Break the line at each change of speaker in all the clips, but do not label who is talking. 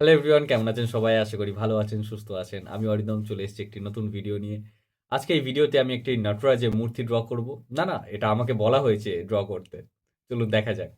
Hello everyone, কেমন আছেন সবাই? আশা করি ভালো আছেন, সুস্থ আছেন। আমি অরিন্দম চলে এসেছি একটি নতুন ভিডিও নিয়ে। আজকে এই ভিডিওতে আমি একটি নটরাজের মূর্তি ড্র করব। না, এটা আমাকে বলা হয়েছে ড্র করতে। চলুন দেখা যাক।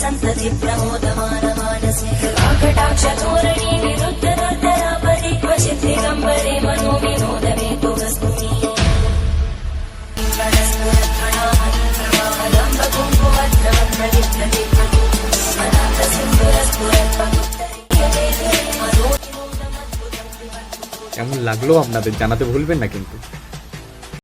संतति प्रमोदमानमानसे कटाक्षधोरणी विरुद्धदर्दरापरि क्वचित् दिगम्बरे मनो विनोदमे तु वस्तुति
কেমন লাগলো আপনাদের জানাতে ভুলবেন না কিন্তু।